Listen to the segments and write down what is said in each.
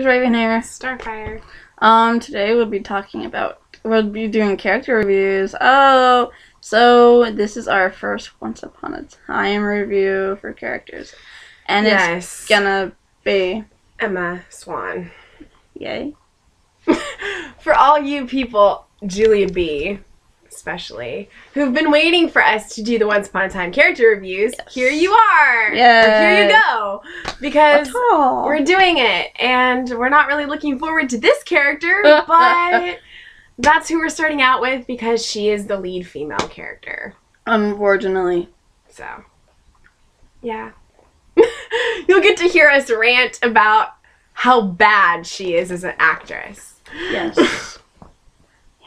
Raven here. Starfire. Today we'll be doing character reviews. Oh, so this is our first Once Upon a Time review for characters. And it's gonna be Emma Swan. Yay. For all you people, Julia B. especially, who've been waiting for us to do the Once Upon a Time character reviews, here you are! Yeah. Here you go! Because Aww. we're doing it, and we're not really looking forward to this character, but that's who we're starting out with because she is the lead female character. Unfortunately. So, yeah. You'll get to hear us rant about how bad she is as an actress. Yes.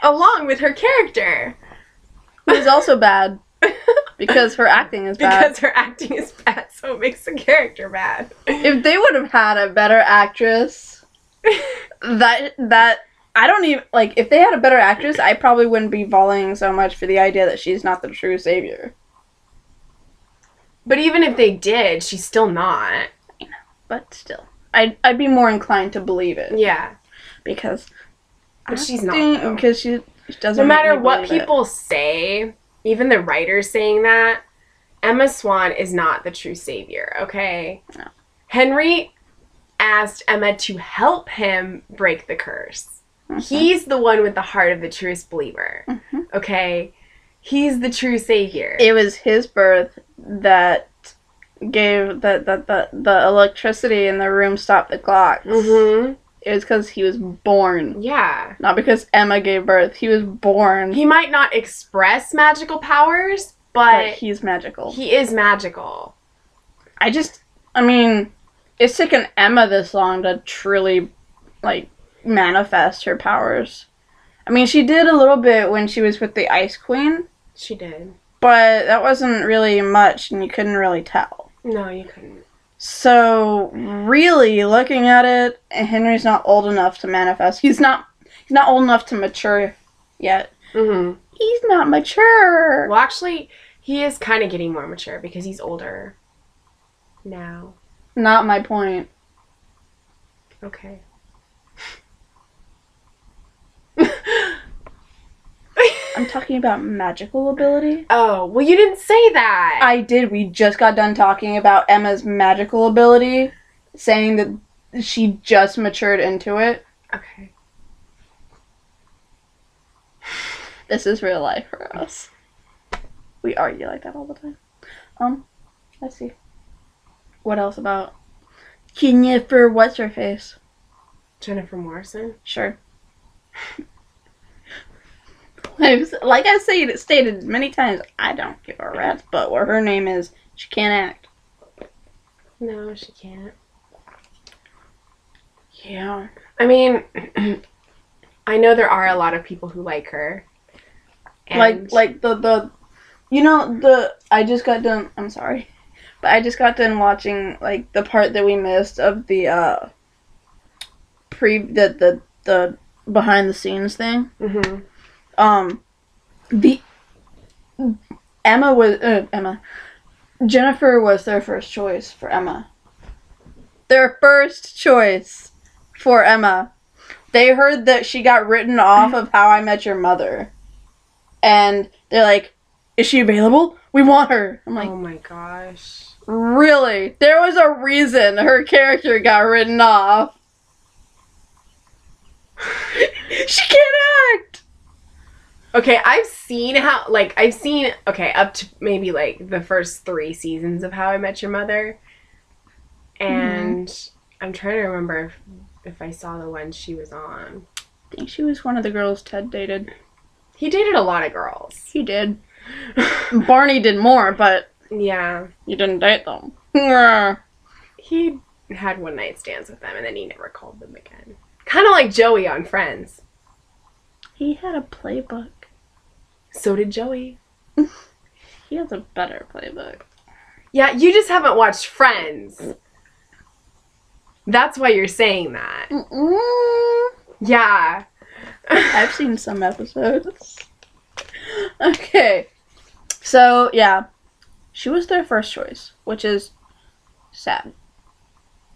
Along with her character. Who's also bad. Because her acting is bad. Because her acting is bad, so it makes the character bad. If they would have had a better actress, I don't even, like, if they had a better actress, I probably wouldn't be volleying so much for the idea that she's not the true savior. But even if they did, she's still not. I know, but still. I'd be more inclined to believe it. Yeah. Because... But she's not, though. Because she doesn't. No matter what people say, even the writers saying that, Emma Swan is not the true savior, okay? No. Henry asked Emma to help him break the curse. Mm-hmm. He's the one with the heart of the truest believer, okay? He's the true savior. It was his birth that gave the electricity in the room stopped the clocks. Mm-hmm. It was because he was born. Yeah. Not because Emma gave birth. He was born. He might not express magical powers, but he's magical. He is magical. I mean, it's taken Emma this long to truly, like, manifest her powers. I mean, she did a little bit when she was with the Ice Queen. She did. But that wasn't really much, and you couldn't really tell. No, you couldn't. So, really, looking at it, Henry's not old enough to manifest. He's not old enough to mature yet. Mm-hmm. He's not mature. Well, actually, he is kind of getting more mature because he's older now. Not my point. Okay. I'm talking about magical ability. Oh, well, you didn't say that. I did. We just got done talking about Emma's magical ability, saying that she just matured into it. Okay. This is real life for us. We argue like that all the time. Let's see. What else about Jennifer? What's her face? Jennifer Morrison? Sure. Like I stated many times, I don't give a rat's butt what her name is. She can't act. No, she can't. Yeah. I mean, I know there are a lot of people who like her. And like I just got done, I'm sorry, but I just got done watching, like, the part that we missed of the, the behind the scenes thing. Mm-hmm. Jennifer was their first choice for Emma. Their first choice for Emma. They heard that she got written off of How I Met Your Mother. And they're like, is she available? We want her. I'm like, oh my gosh. Really? There was a reason her character got written off. She can't act! Okay, I've seen, up to maybe, like, the first 3 seasons of How I Met Your Mother. And I'm trying to remember if I saw the one she was on. I think she was one of the girls Ted dated. He dated a lot of girls. He did. Barney did more, but... Yeah. He didn't date them. He had one-night stands with them, and then he never called them again. Kind of like Joey on Friends. He had a playbook. So did Joey. He has a better playbook. Yeah, you just haven't watched Friends. That's why you're saying that. Yeah. I've seen some episodes. Okay. So, yeah. She was their first choice, which is sad.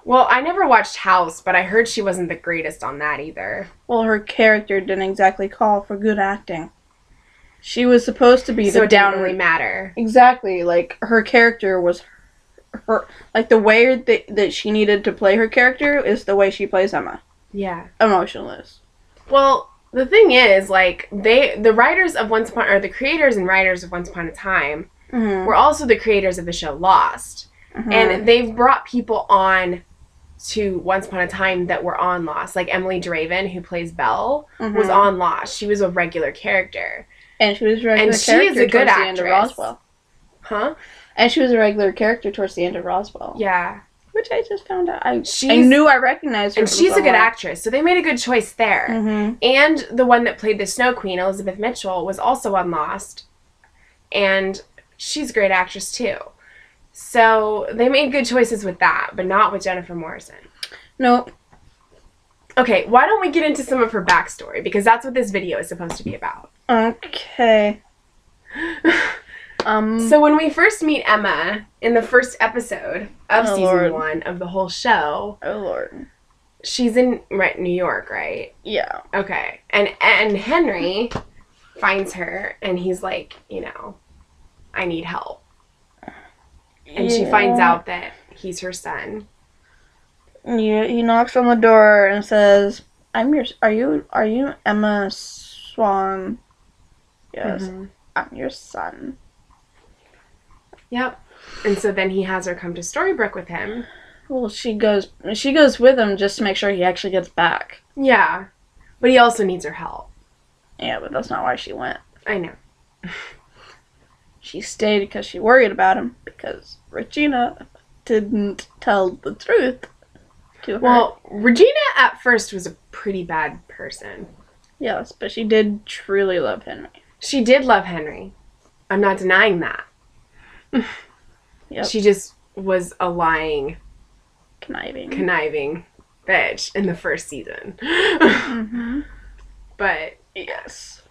Well, I never watched House, but I heard she wasn't the greatest on that either. Well, her character didn't exactly call for good acting. She was supposed to be So the it didn't down... really matter. Exactly. Like, her character was... her like, the way that she needed to play her character is the way she plays Emma. Yeah. Emotionless. Well, the thing is, like, the writers of Once Upon... or the creators and writers of Once Upon a Time were also the creators of the show Lost. And they've brought people on to Once Upon a Time that were on Lost. Like Emily Draven, who plays Belle, was on Lost. She was a regular character. And she was a regular she is a good towards the actress. end of Roswell. Huh? And she was a regular character towards the end of Roswell. Yeah. Which I just found out. I knew I recognized her. And she's a good actress, so they made a good choice there. And the one that played the Snow Queen, Elizabeth Mitchell, was also on Lost. And she's a great actress, too. So they made good choices with that, but not with Jennifer Morrison. Nope. Okay, why don't we get into some of her backstory? Because that's what this video is supposed to be about. Okay. So when we first meet Emma in the first episode of season 1 of the whole show... Oh, Lord. She's in New York, right? Yeah. Okay. And Henry finds her, and he's like, you know, I need help. And she finds out that he's her son. Yeah, he knocks on the door and says, are you Emma Swan? Yes. I'm your son. Yep. And so then he has her come to Storybrooke with him. Well, she goes with him just to make sure he actually gets back. Yeah. But he also needs her help. Yeah, but that's not why she went. I know. She stayed because she worried about him, because Regina didn't tell the truth to her. Well, Regina at first was a pretty bad person. Yes, but she did truly love Henry. She did love Henry. I'm not denying that. Yep. She just was a lying, conniving bitch in the first season. But yes.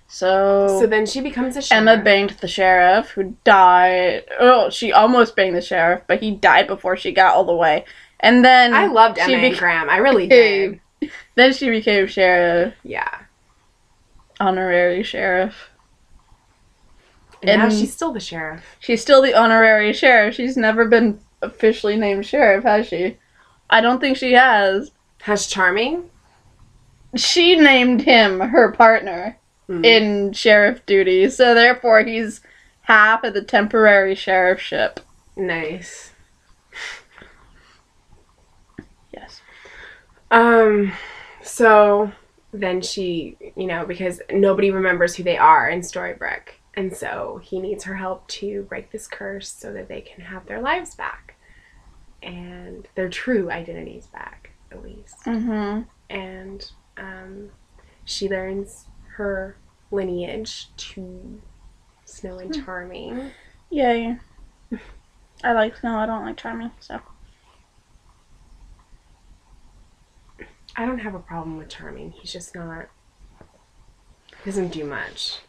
So then she becomes a sheriff. Emma banged the sheriff, who died. Oh, she almost banged the sheriff, but he died before she got all the way. And then I loved Emma and Graham. I really did. Then she became sheriff. Yeah. Honorary sheriff. And now she's still the sheriff. She's still the honorary sheriff. She's never been officially named sheriff, has she? I don't think she has. Has Charming? She named him her partner in sheriff duty, so therefore he's half of the temporary sheriffship. Nice. Yes. So then she, you know, because nobody remembers who they are in Storybrooke, and so he needs her help to break this curse so that they can have their lives back and their true identities back, at least. And she learns her lineage to Snow and Charming. Yay. I like Snow, I don't like Charming, so. I don't have a problem with Charming. He's just not... He doesn't do much.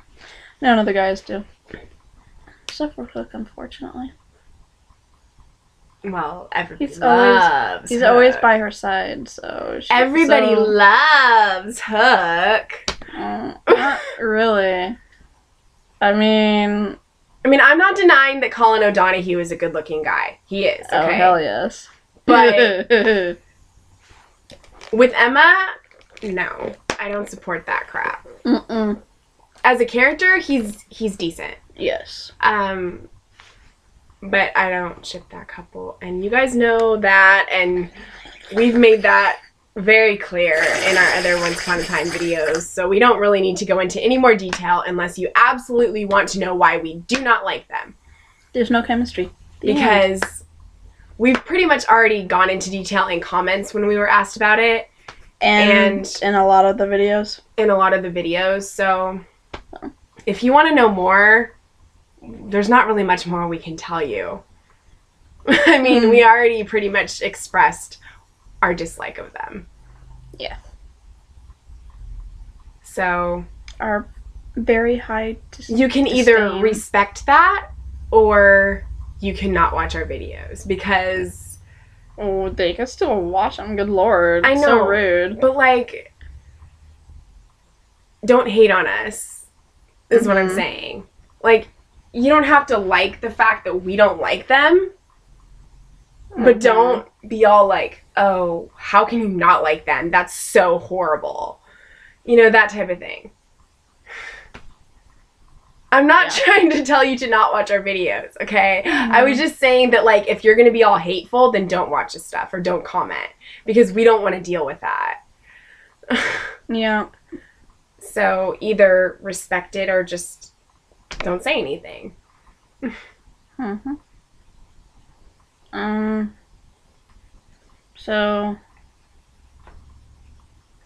None of the guys do. Except for Hook, unfortunately. Well, everybody loves He's Hook. always by her side, so... Everybody loves Hook. Not really. I mean, I'm not denying that Colin O'Donoghue is a good-looking guy. He is, okay? Oh, hell yes. But with Emma, no. I don't support that crap. As a character, he's decent. Yes. But I don't ship that couple. And you guys know that, and we've made that very clear in our other Once Upon a Time videos, so we don't really need to go into any more detail unless you absolutely want to know why we do not like them. There's no chemistry. Because we've pretty much already gone into detail in comments when we were asked about it. And in a lot of the videos. So if you want to know more, there's not really much more we can tell you. I mean, we already pretty much expressed our dislike of them. Yeah. So our very high you can either respect that or you cannot watch our videos because... Oh, they can still watch them. Good Lord. I know. So rude. But, like, don't hate on us, is what I'm saying. Like, you don't have to like the fact that we don't like them, but don't be all like, oh, how can you not like them? That's so horrible. You know, that type of thing. I'm not trying to tell you to not watch our videos, okay? I was just saying that, like, if you're going to be all hateful, then don't watch this stuff or don't comment because we don't want to deal with that. Yeah. So either respect it or just don't say anything. So,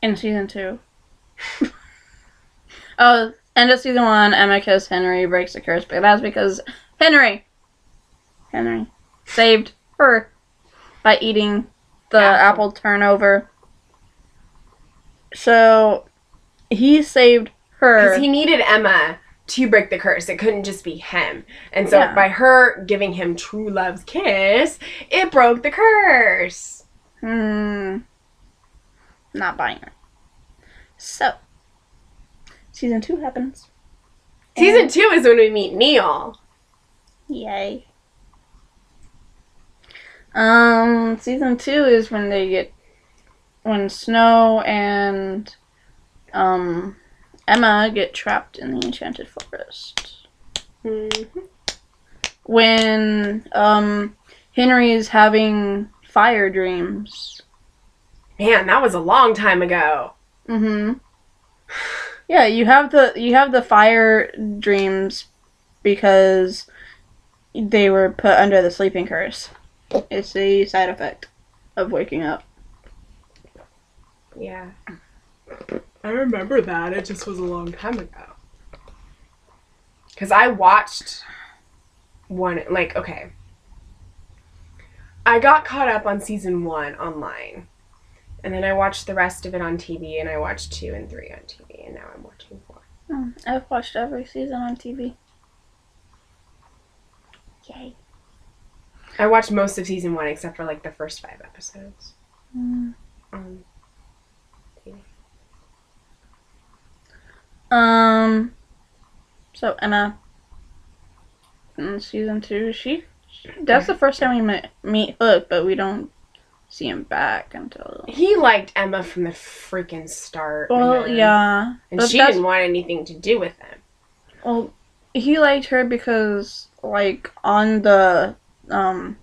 in season 2. Oh, end of season 1, Emma kills Henry, breaks the curse, but that's because Henry saved her by eating the apple turnover. So, he saved her. Because he needed Emma to break the curse. It couldn't just be him. And so by her giving him true love's kiss, it broke the curse. Not buying it. So, season 2 happens. Season 2 is when we meet Neil. Yay. Season 2 is when Snow and Emma get trapped in the Enchanted Forest. When Henry is having fire dreams. Man, that was a long time ago. Yeah, you have the fire dreams because they were put under the sleeping curse. It's the side effect of waking up. Yeah. I remember that. It just was a long time ago. Because I watched one, like, okay. I got caught up on season 1 online. And then I watched the rest of it on TV, and I watched 2 and 3 on TV, and now I'm watching 4. I've watched every season on TV. Yay. I watched most of season 1 except for, like, the first 5 episodes. TV. So Emma in season 2, that's the first time we meet Hook, but we don't see him back until... He liked Emma from the freaking start. Well, man. yeah. And she didn't want anything to do with him. Well, he liked her because, like, on the preview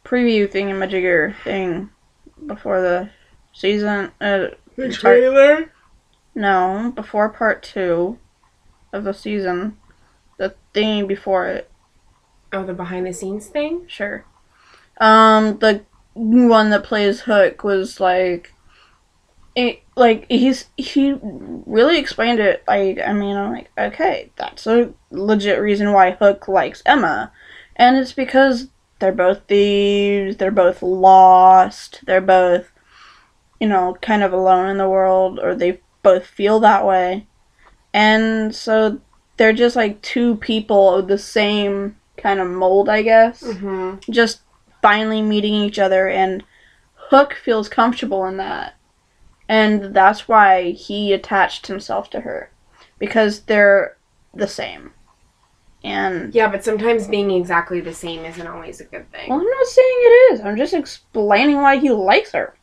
thingamajigger thing before the season... the trailer? No, before part 2 of the season. The thing before it. Oh, the behind the scenes thing? Sure. The one that plays Hook was like... he really explained it. Like, I mean, I'm like, okay, that's a legit reason why Hook likes Emma. And it's because they're both thieves, they're both lost, they're both, you know, kind of alone in the world, or they both feel that way. And so they're just like two people of the same kind of mold, I guess. Just finally meeting each other, and Hook feels comfortable in that. And that's why he attached himself to her. Because they're the same. And yeah, but sometimes being exactly the same isn't always a good thing. Well, I'm not saying it is. I'm just explaining why he likes her.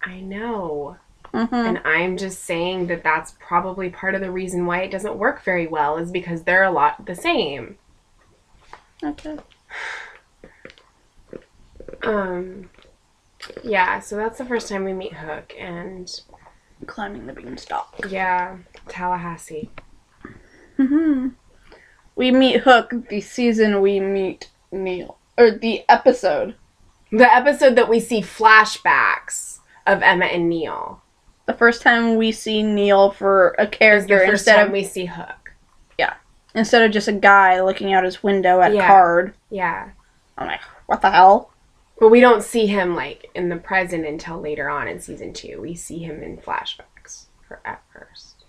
I know. And I'm just saying that that's probably part of the reason why it doesn't work very well, is because they're a lot the same. Okay. Yeah, so that's the first time we meet Hook, and... climbing the beanstalk. Yeah, Tallahassee. We meet Hook the season we meet Neil. Or the episode. The episode that we see flashbacks of Emma and Neil. The first time we see Neil for a character is the first time we see Hook. Yeah. Instead of just a guy looking out his window at a card. Yeah. I'm like, what the hell? But we don't see him, like, in the present until later on in season 2. We see him in flashbacks at first.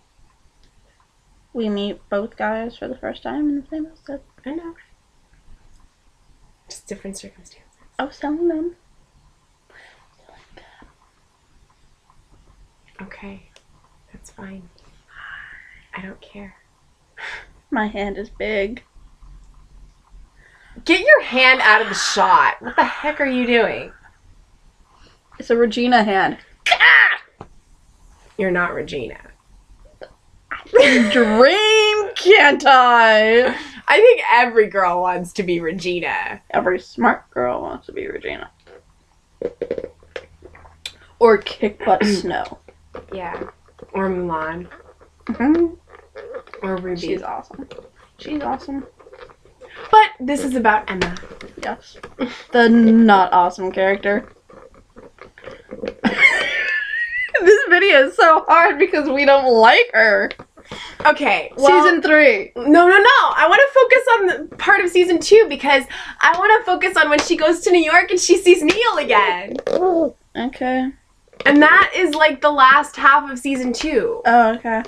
We meet both guys for the first time in the same episode. I know. Just different circumstances. I was telling them. Okay. That's fine. I don't care. My hand is big. Get your hand out of the shot. What the heck are you doing? It's a Regina hand. You're not Regina. Dream, can't I? I think every girl wants to be Regina. Every smart girl wants to be Regina. Or Kick Butt Snow. Yeah. Or Mulan. Mm-hmm. Or Ruby. She's awesome. She's awesome. But this is about Emma. Yes. The not awesome character. This video is so hard because we don't like her. Okay, well, Season 3. No. I want to focus on the part of season 2 because I want to focus on when she goes to New York and she sees Neil again. Okay. And that is like the last half of season 2. Oh, okay.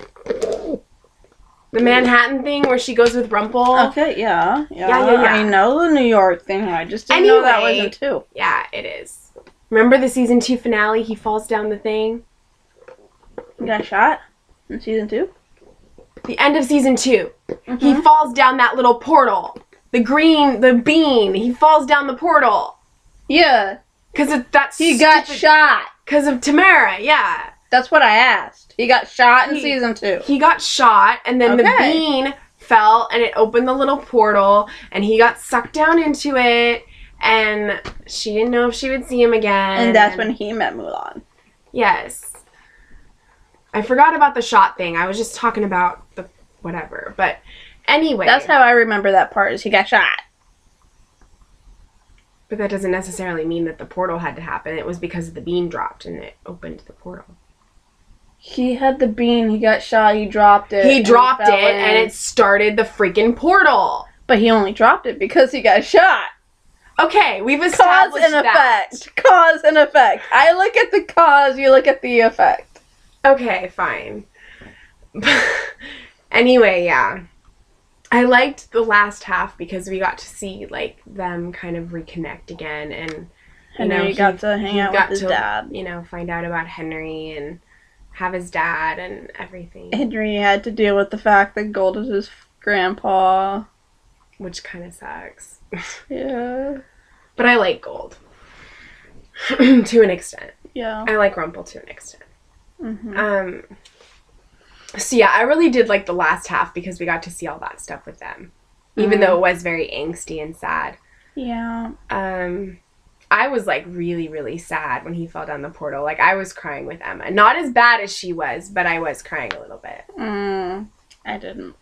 The Manhattan thing where she goes with Rumple. Okay, yeah. Yeah. I know the New York thing. I just didn't know that was in 2. Yeah, it is. Remember the season 2 finale? He falls down the thing. He got shot in season 2? The end of season 2. Mm-hmm. He falls down that little portal. The bean. He falls down the portal. Yeah. Because of that He got shot. Because of Tamara, yeah. That's what I asked. He got shot in season 2. He got shot, and then the bean fell, and it opened the little portal, and he got sucked down into it, and she didn't know if she would see him again. And that's when he met Mulan. Yes. I forgot about the shot thing. I was just talking about the whatever. But anyway. That's how I remember that part, is he got shot. But that doesn't necessarily mean that the portal had to happen. It was because the bean dropped and it opened the portal. He had the bean, he got shot, he dropped it. He dropped it and it started the freaking portal. But he only dropped it because he got shot. Okay, we've established Cause and that. effect. Cause and effect. I look at the cause, you look at the effect. Okay, fine. Anyway, yeah. I liked the last half because we got to see, like, them kind of reconnect again, and Henry got to hang out with his dad. You know, find out about Henry and have his dad and everything. Henry had to deal with the fact that Gold is his grandpa. Which kind of sucks. Yeah. But I like Gold. To an extent. Yeah. I like Rumple to an extent. Mm-hmm. So yeah, I really did like the last half because we got to see all that stuff with them. Even though it was very angsty and sad. Yeah. I was like really, really sad when he fell down the portal. Like I was crying with Emma. Not as bad as she was, but I was crying a little bit. I didn't.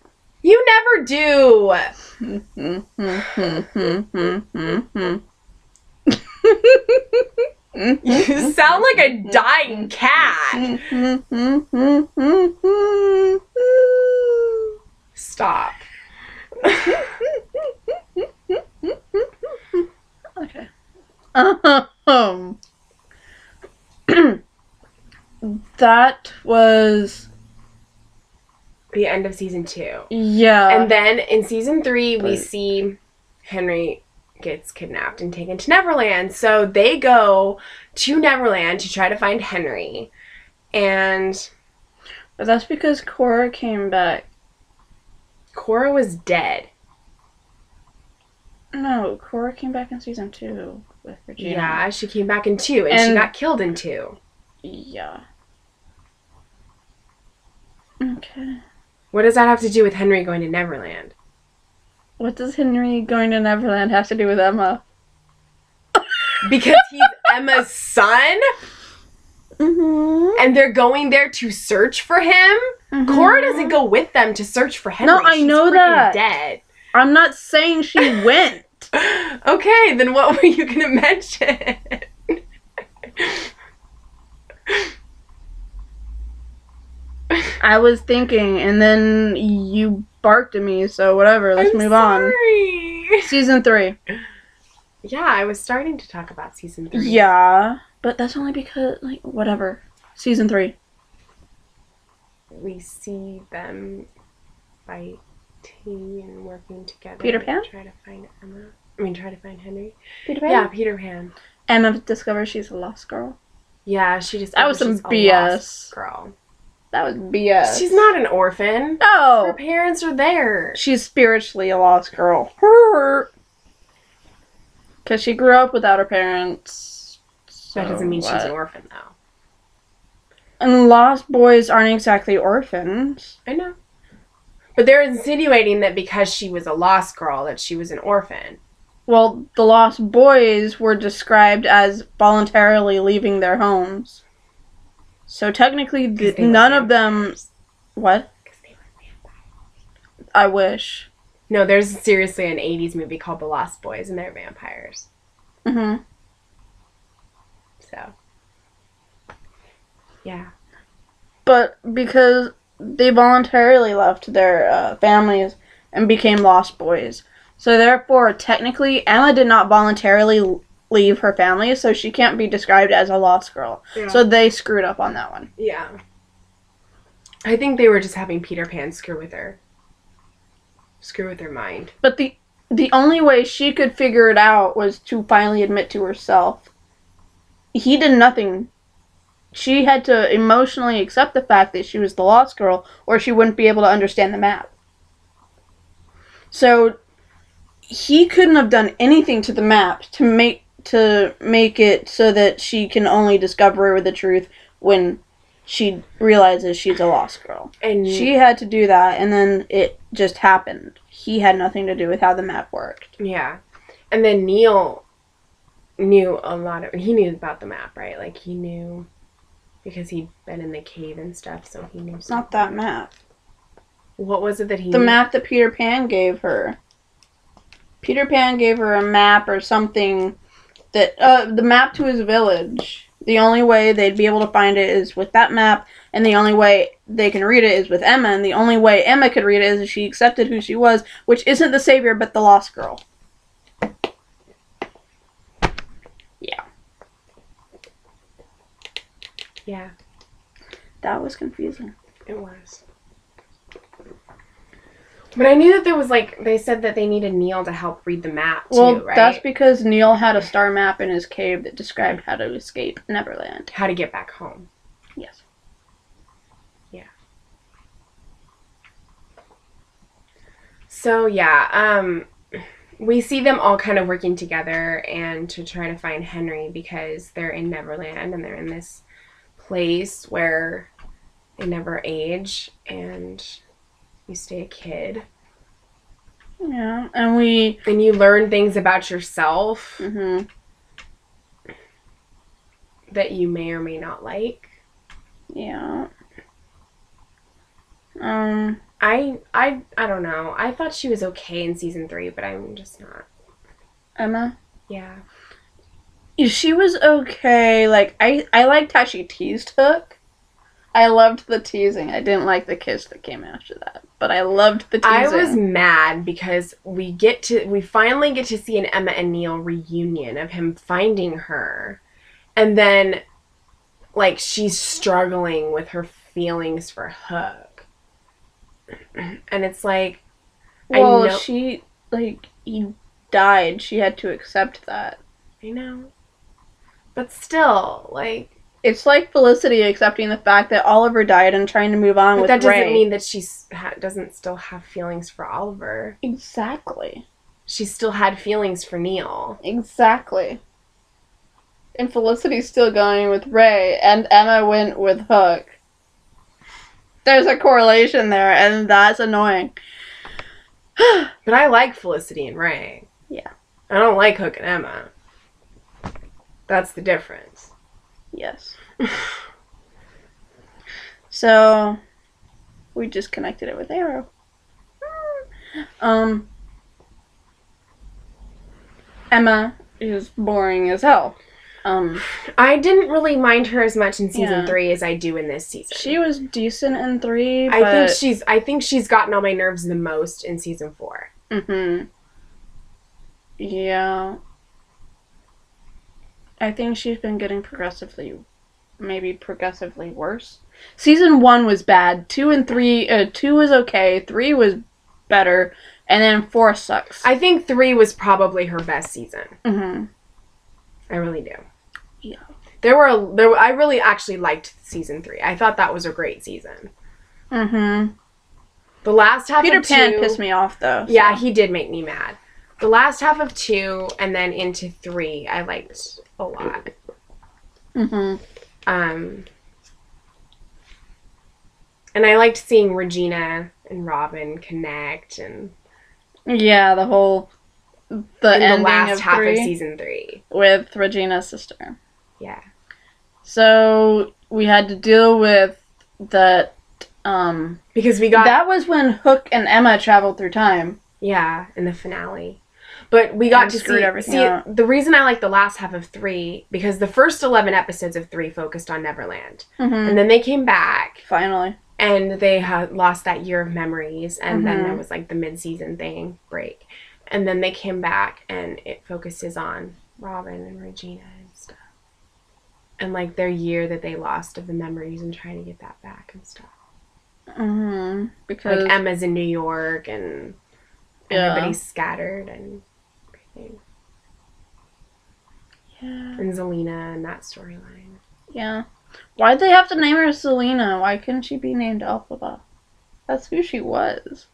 You never do! You sound like a dying cat. Stop. Okay. That was The end of season 2. Yeah. And then in season 3, we see Henry gets kidnapped and taken to Neverland. So they go to Neverland to try to find Henry. And But that's because Cora came back. Cora was dead. No, Cora came back in season 2 with Regina. Yeah, she came back in 2, and she got killed in 2. Yeah. Okay. What does that have to do with Henry going to Neverland? What does Henry going to Neverland have to do with Emma? Because he's Emma's son? Mm-hmm. And they're going there to search for him? Mm-hmm. Cora doesn't go with them to search for Henry. No, I know She's that. Dead. I'm not saying she went. Okay, then what were you gonna mention? I was thinking, and then you barked at me, so whatever, let's move on. Season 3. Yeah, I was starting to talk about season 3. Yeah, but that's only because, like, whatever. Season 3. We see them fighting and working together Peter Pan? to try to find Emma. try to find Henry. Peter Pan? Yeah, Peter Pan. Emma discovers she's a lost girl. Yeah, she just... That was some she's a BS. lost girl. That was BS. She's not an orphan. No! Her parents are there. She's spiritually a lost girl. Because she grew up without her parents. That doesn't mean she's an orphan, though. And lost boys aren't exactly orphans. I know. But they're insinuating that because she was a lost girl, that she was an orphan. Well, the lost boys were described as voluntarily leaving their homes. So technically, none of them... What? Because they were vampires. I wish. No, there's seriously an 80s movie called The Lost Boys, and they're vampires. Mm-hmm. So... yeah. But because they voluntarily left their families and became lost boys. So therefore, technically, Emma did not voluntarily leave her family, so she can't be described as a lost girl. Yeah. So they screwed up on that one. Yeah. I think they were just having Peter Pan screw with her mind. But the only way she could figure it out was to finally admit to herself. He did nothing. She had to emotionally accept the fact that she was the lost girl, or she wouldn't be able to understand the map. So he couldn't have done anything to the map to make it so that she can only discover the truth when she realizes she's a lost girl. And she had to do that, and then it just happened. He had nothing to do with how the map worked. Yeah. And then Neil knew he knew about the map, right? Like, he knew because he'd been in the cave and stuff, so he knew something. Not that map. What was it that he knew? The map that Peter Pan gave her. Peter Pan gave her a map or something that, the map to his village. The only way they'd be able to find it is with that map, and the only way they can read it is with Emma, and the only way Emma could read it is if she accepted who she was, which isn't the savior, but the lost girl. Yeah. Yeah. That was confusing. It was. But I knew that there was, like, they said that they needed Neil to help read the map, too, well, right? That's because Neil had a star map in his cave that described how to escape Neverland. How to get back home. Yes. Yeah. So, yeah, we see them all kind of working together and to try to find Henry because they're in Neverland and they're in this place where they never age and you stay a kid. Yeah, and you learn things about yourself that you may or may not like. Yeah. I don't know. I thought she was okay in season 3, but I'm just not. Emma? Yeah. She was okay. Like, I liked how she teased Hook. I loved the teasing. I didn't like the kiss that came after that, but I loved the teasing. I was mad because we finally get to see an Emma and Neil reunion of him finding her, and then, like, she's struggling with her feelings for Hook, and it's like, well, he died. She had to accept that. I know, but still, like. It's like Felicity accepting the fact that Oliver died and trying to move on with Ray. But that doesn't mean that she doesn't still have feelings for Oliver. Exactly. She still had feelings for Neil. Exactly. And Felicity's still going with Ray, and Emma went with Hook. There's a correlation there, and that's annoying. But I like Felicity and Ray. Yeah. I don't like Hook and Emma. That's the difference. Yes. So, we just connected it with Arrow. Emma is boring as hell. I didn't really mind her as much in season 3 as I do in this season. She was decent in 3, but... I think she's gotten on my nerves the most in season 4. Mm-hmm. Yeah. I think she's been getting progressively worse. Season 1 was bad. 2 and 3, 2 was okay. 3 was better. And then 4 sucks. I think 3 was probably her best season. Mm-hmm. I really do. Yeah. I really actually liked season 3. I thought that was a great season. Mm-hmm. The last half Peter of 2... Pan pissed me off, though. So. Yeah, he did make me mad. The last half of 2 and then into 3, I liked a lot. Mm-hmm. And I liked seeing Regina and Robin connect, and yeah, the last of half 3 of season 3 with Regina's sister. Yeah. So we had to deal with that. Because we got that was when Hook and Emma traveled through time. Yeah, in the finale. But we got to see the reason I like the last half of 3, because the first 11 episodes of 3 focused on Neverland. Mm-hmm. And then they came back. Finally. And they had lost that year of memories. And then there was like the mid-season break. And then they came back and it focuses on Robin and Regina and stuff. And like their year that they lost of the memories and trying to get that back and stuff. Mm-hmm. Because like Emma's in New York and everybody's scattered and everything. Yeah. And Zelina and that storyline. Yeah. Why'd they have to name her Selena? Why couldn't she be named Elphaba? That's who she was.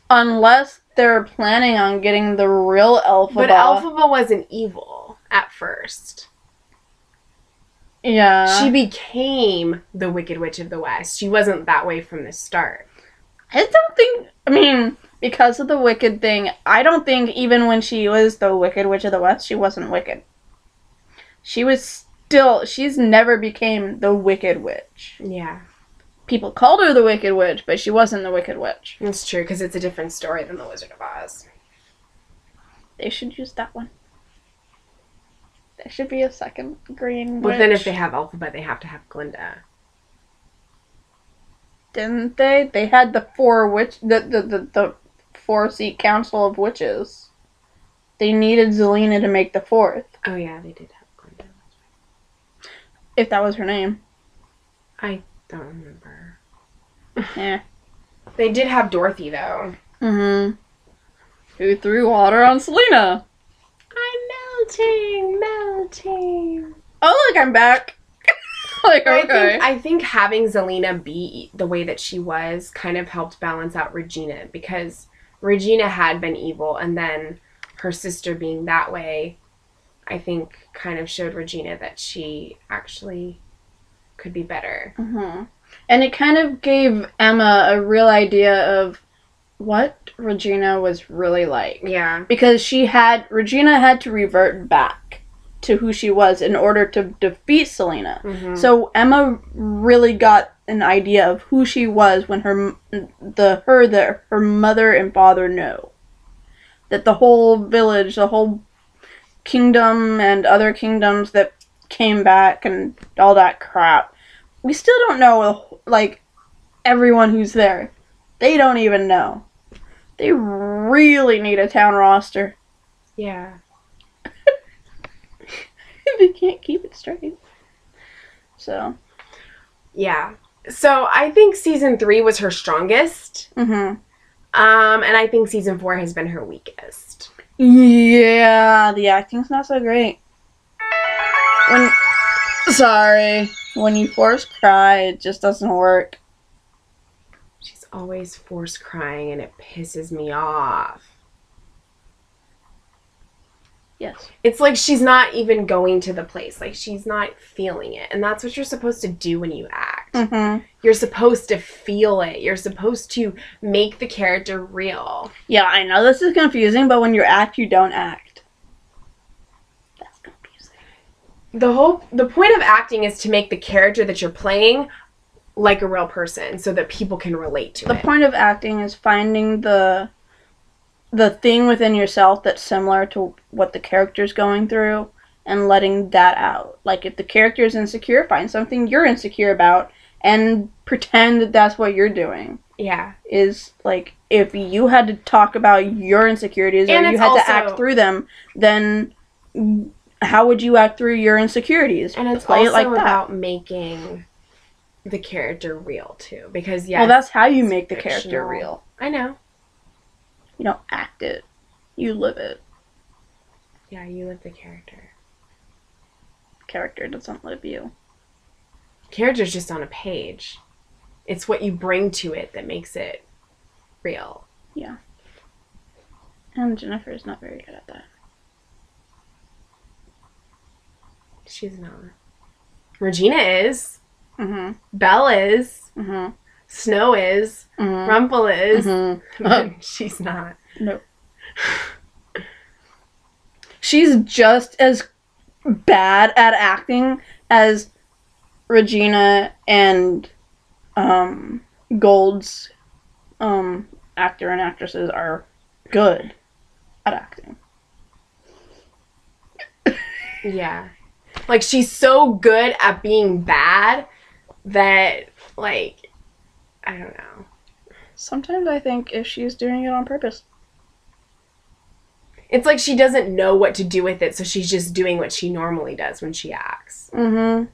Unless they're planning on getting the real Elphaba. But Elphaba wasn't evil at first. Yeah. She became the Wicked Witch of the West. She wasn't that way from the start. I don't think... I mean, because of the Wicked thing, I don't think even when she was the Wicked Witch of the West, she wasn't wicked. She was still... She's never became the Wicked Witch. Yeah. People called her the Wicked Witch, but she wasn't the Wicked Witch. That's true, because it's a different story than The Wizard of Oz. They should use that one. There should be a second green witch. But then if they have Elphaba, they have to have Glinda. Didn't they? They had the 4-seat council of witches. They needed Zelina to make the 4th. Oh yeah, they did have Glinda. If that was her name. I don't remember. Yeah. They did have Dorothy though. Mm-hmm. Who threw water on Selena? I'm melting. Oh look, I'm back. Like, okay. I think having Zelina be the way that she was kind of helped balance out Regina, because Regina had been evil, and then her sister being that way, I think kind of showed Regina that she actually could be better. Mm-hmm. And it kind of gave Emma a real idea of what Regina was really like. Yeah. Because Regina had to revert back to who she was in order to defeat Selena. Mm-hmm. So Emma really got an idea of who she was when her mother and father know. That the whole village, the whole kingdom and other kingdoms that came back and all that crap. We still don't know, like, everyone who's there. They don't even know. They really need a town roster. Yeah. They can't keep it straight. So. Yeah. So I think season 3 was her strongest. Mm-hmm. And I think season 4 has been her weakest. Yeah, the acting's not so great. When you force cry, it just doesn't work. She's always force crying and it pisses me off. Yes. It's like she's not even going to the place. Like, she's not feeling it. And that's what you're supposed to do when you act. Mm-hmm. You're supposed to feel it. You're supposed to make the character real. Yeah, I know this is confusing, but when you act, you don't act. That's confusing. The point of acting is to make the character that you're playing like a real person so that people can relate to it. The point of acting is finding the thing within yourself that's similar to what the character's going through and letting that out. Like, if the character is insecure, find something you're insecure about and pretend that that's what you're doing. Yeah. Is, like, if you had to talk about your insecurities and or you had to act through them, then how would you act through your insecurities? And it's Play also it like about making the character real, too. Because, yes, well, that's how you make the fictional. character real. I know. You don't act it. You live it. Yeah, you live the character. Character doesn't live you. Character's just on a page. It's what you bring to it that makes it real. Yeah. And Jennifer is not very good at that. She's not. Regina is. Mm-hmm. Belle is. Mm-hmm. Snow is. Mm-hmm. Rumple is. Mm-hmm. She's not. Nope. She's just as bad at acting as Regina and Gold's actor and actresses are good at acting. Yeah. Like, she's so good at being bad that, like, I don't know. Sometimes I think if she's doing it on purpose. It's like she doesn't know what to do with it, so she's just doing what she normally does when she acts. Mm-hmm.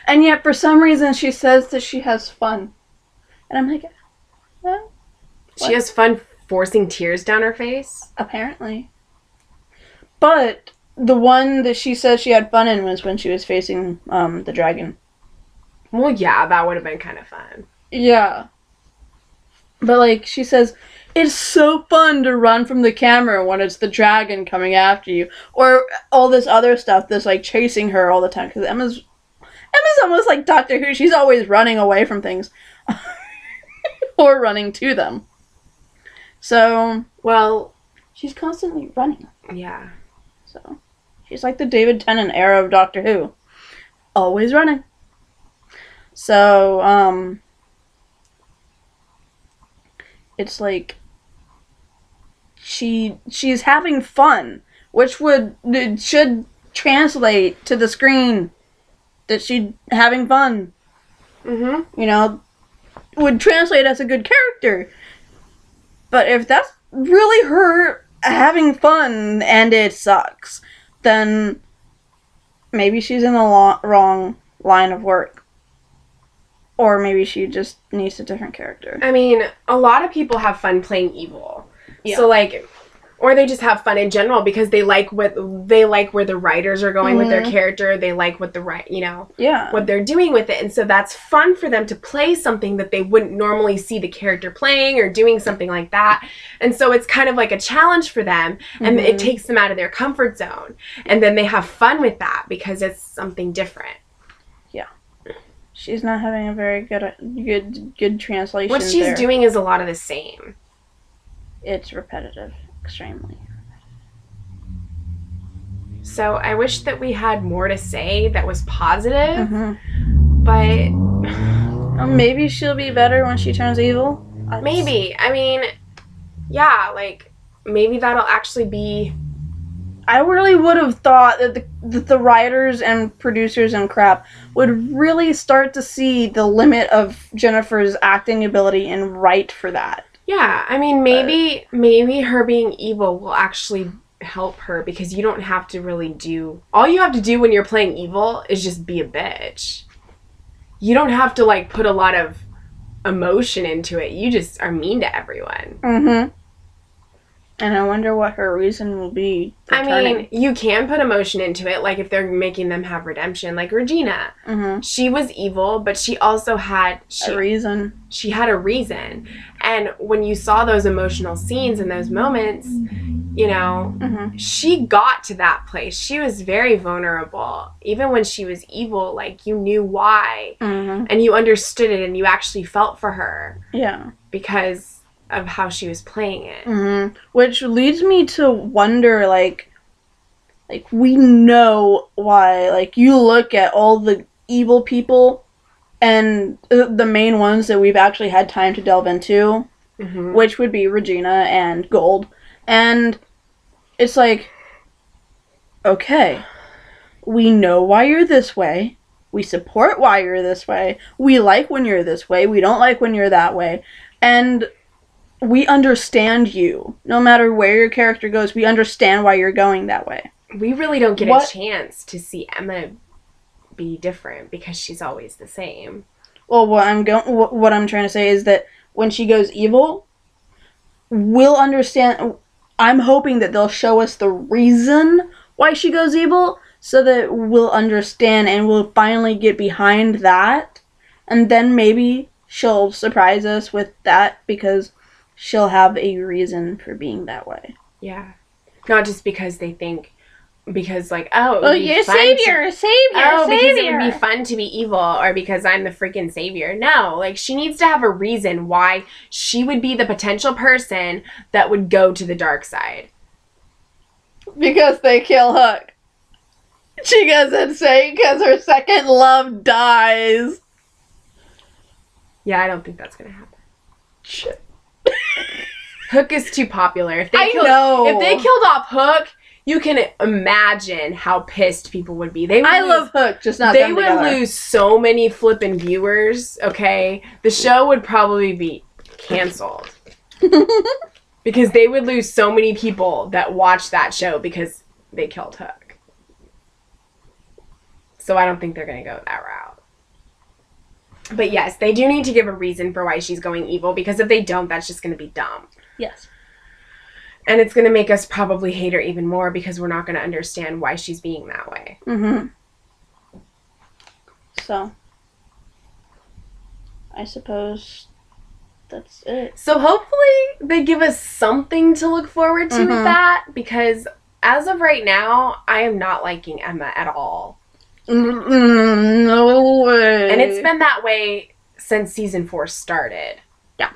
And yet, for some reason, she says that she has fun. And I'm like, well, she has fun forcing tears down her face? Apparently. But the one that she said she had fun in was when she was facing the dragon. Well, yeah, that would have been kind of fun. Yeah. But, like, she says, it's so fun to run from the camera when it's the dragon coming after you. Or all this other stuff that's, like, chasing her all the time. Because Emma's almost like Doctor Who. She's always running away from things. Or running to them. So, well, she's constantly running. Yeah. So, she's like the David Tennant era of Doctor Who. Always running. So, it's like she's having fun, which should translate to the screen that she's having fun. Mm-hmm. You know, would translate as a good character. But if that's really her having fun and it sucks, then maybe she's in the wrong line of work. Or maybe she just needs a different character. I mean, a lot of people have fun playing evil. Yeah. So, like, or they just have fun in general because they like where the writers are going with their character. They like what what they're doing with it. And so that's fun for them to play something that they wouldn't normally see the character playing or doing something like that. And so it's kind of like a challenge for them, and it takes them out of their comfort zone. And then they have fun with that because it's something different. Yeah. She's not having a very good translation. What she's doing is a lot of the same. It's repetitive. Extremely. So I wish that we had more to say that was positive, but maybe she'll be better when she turns evil. Maybe. I mean, yeah, like maybe that'll actually be. I really would have thought that the writers and producers and crap would really start to see the limit of Jennifer's acting ability and write for that. Yeah, I mean, maybe her being evil will actually help her because you don't have to really do... All you have to do when you're playing evil is just be a bitch. You don't have to, like, put a lot of emotion into it. You just are mean to everyone. Mm-hmm. And I wonder what her reason will be for turning. Mean, you can put emotion into it, like if they're making them have redemption, like Regina. She was evil, but she also had... a reason. She had a reason. And when you saw those emotional scenes and those moments, you know, she got to that place. She was very vulnerable. Even when she was evil, like, you knew why. And you understood it and you actually felt for her. Yeah. Because of how she was playing it. Which leads me to wonder, like, we know why, like, you look at all the evil people and the main ones that we've actually had time to delve into, which would be Regina and Gold, and it's like, okay, we know why you're this way, we support why you're this way, we like when you're this way, we don't like when you're that way, and we understand you. No matter where your character goes, we understand why you're going that way. We really don't get a chance to see Emma be different because she's always the same. Well, what I'm trying to say is that when she goes evil, we'll understand. I'm hoping that they'll show us the reason why she goes evil, so that we'll understand and we'll finally get behind that. And then maybe she'll surprise us with that because she'll have a reason for being that way. Yeah. Not just because they think, because like, oh, oh, you're savior. Because it would be fun to be evil, or because I'm the freaking savior. No, like, she needs to have a reason why she would be the potential person that would go to the dark side. Because they kill Hook. She goes insane because her second love dies. Yeah, I don't think that's gonna happen. Shit. Hook is too popular. If they killed off Hook, you can imagine how pissed people would be. I love Hook, just not them together. They would lose so many flippin' viewers, okay? The show would probably be canceled. Because they would lose so many people that watch that show because they killed Hook. So I don't think they're going to go that route. But yes, they do need to give a reason for why she's going evil, because if they don't, that's just going to be dumb. Yes. And it's going to make us probably hate her even more because we're not going to understand why she's being that way. Mm-hmm. So, I suppose that's it. So hopefully they give us something to look forward to with that, because as of right now, I am not liking Emma at all. No way. And it's been that way since season 4 started. Yeah.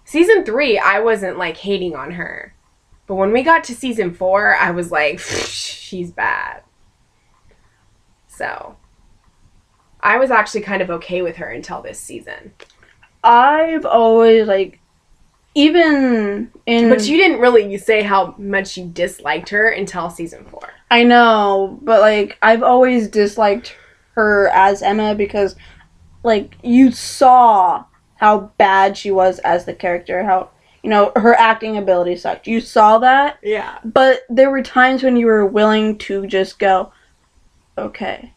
Season 3, I wasn't like hating on her. But when we got to season 4, I was like, she's bad. So, I was actually kind of okay with her until this season. I've always, like, even in... But you didn't really say how much you disliked her until season 4. I know, but, like, I've always disliked her as Emma because, like, you saw how bad she was as the character, how, you know, her acting ability sucked. You saw that. Yeah. But there were times when you were willing to just go, okay,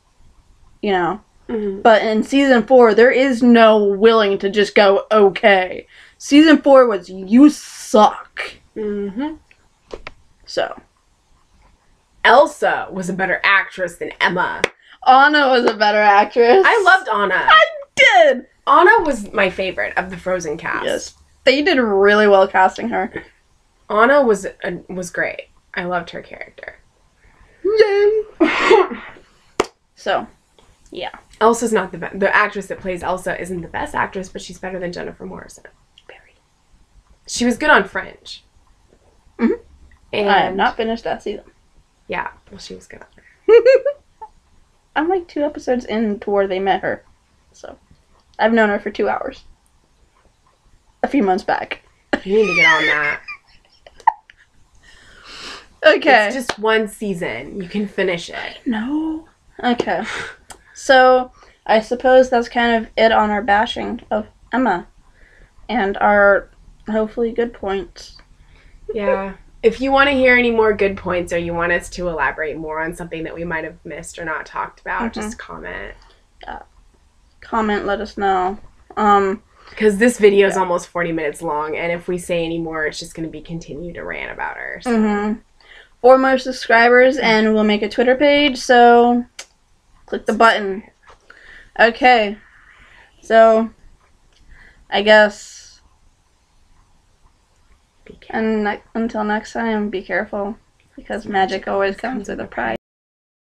you know. Mm-hmm. But in season 4, there is no willing to just go, okay. Season 4 was, you suck. Mm-hmm. So. Elsa was a better actress than Emma. Anna was a better actress. I loved Anna. I did. Anna was my favorite of the Frozen cast. Yes. They did really well casting her. Anna was great. I loved her character. Yay. So, yeah. Elsa's not the actress that plays Elsa isn't the best actress, but she's better than Jennifer Morrison. Very. She was good on Fringe. Mm-hmm. And I have not finished that season. Yeah, well, she was good on her. I'm like 2 episodes in to where they met her. So, I've known her for 2 hours. A few months back. You need to get on that. Okay. It's just 1 season. You can finish it. No. Okay. So, I suppose that's kind of it on our bashing of Emma. And our, hopefully, good points. Yeah. If you want to hear any more good points, or you want us to elaborate more on something that we might have missed or not talked about, just comment. Comment, let us know. Because this video is almost 40 minutes long, and if we say any more, it's just going to be continue to rant about her. So. 4 more subscribers, and we'll make a Twitter page, so click the button. Okay. So, I guess... And until next time, be careful, because magic always comes with a price.